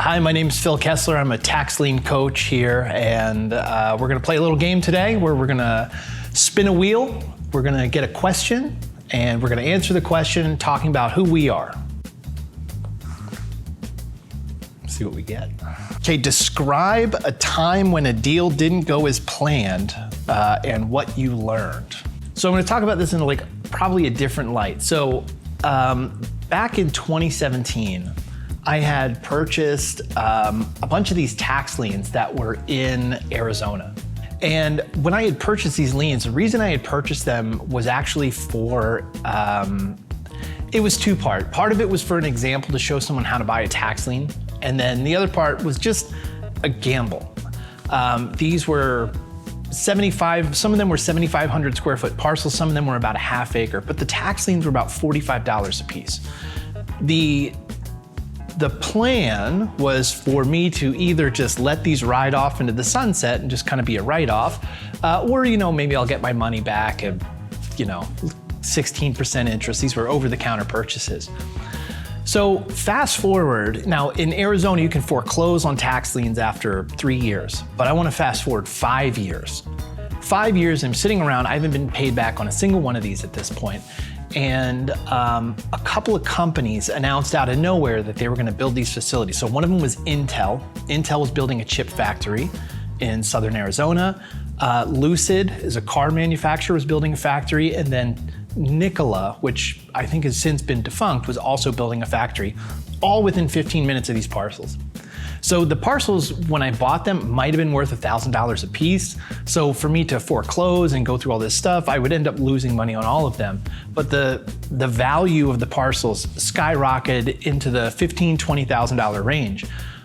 Hi, my name is Phil Kessler. I'm a tax lien coach here, and we're gonna play a little game today where we're gonna spin a wheel, we're gonna get a question, and we're gonna answer the question talking about who we are. Let's see what we get. Okay, describe a time when a deal didn't go as planned and what you learned. So I'm gonna talk about this in probably a different light. So back in 2017, I had purchased a bunch of these tax liens that were in Arizona. And when I had purchased these liens, the reason I had purchased them was actually for, it was two-part. Part of it was for an example to show someone how to buy a tax lien. And then the other part was just a gamble. These were 75, some of them were 7,500 square foot parcels, some of them were about a half acre, but the tax liens were about $45 a piece. The plan was for me to either just let these ride off into the sunset and just kind of be a write-off, or maybe I'll get my money back at 16% interest. These were over-the-counter purchases. So fast forward, now in Arizona you can foreclose on tax liens after 3 years, but I want to fast forward 5 years. 5 years I'm sitting around, I haven't been paid back on a single one of these at this point. And a couple of companies announced out of nowhere that they were gonna build these facilities. So one of them was Intel. Intel was building a chip factory in southern Arizona. Lucid is a car manufacturer, was building a factory. And then Nikola, which I think has since been defunct, was also building a factory, all within 15 minutes of these parcels. So the parcels, when I bought them, might have been worth $1,000 a piece. So for me to foreclose and go through all this stuff, I would end up losing money on all of them. But the value of the parcels skyrocketed into the $15,000, $20,000 range.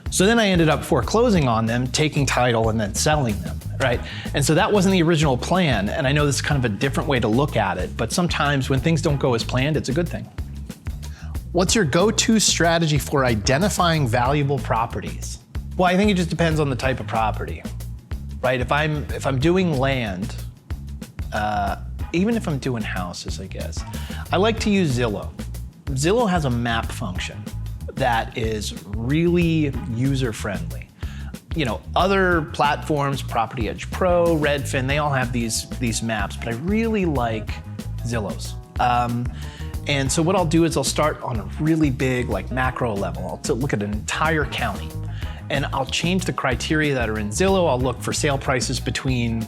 So then I ended up foreclosing on them, taking title and then selling them, right? And so that wasn't the original plan. And I know this is kind of a different way to look at it, but sometimes when things don't go as planned, it's a good thing. What's your go-to strategy for identifying valuable properties? Well, I think it just depends on the type of property, right? If I'm doing land, even if I'm doing houses, I guess, I like to use Zillow. Zillow has a map function that is really user-friendly. Other platforms, Property Edge Pro, Redfin, they all have these maps, but I really like Zillow's. And so what I'll do is I'll start on a really big macro level. I'll look at an entire county and I'll change the criteria that are in Zillow. I'll look for sale prices between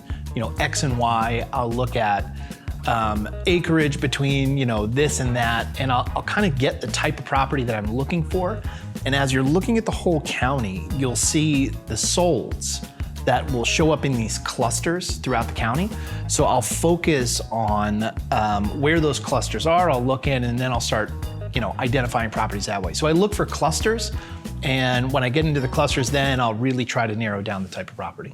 X and Y. I'll look at acreage between this and that, and I'll kind of get the type of property that I'm looking for. And as you're looking at the whole county, you'll see the solds that will show up in these clusters throughout the county. So I'll focus on where those clusters are, I'll look in, and then I'll start identifying properties that way. So I look for clusters, and when I get into the clusters, then I'll really try to narrow down the type of property.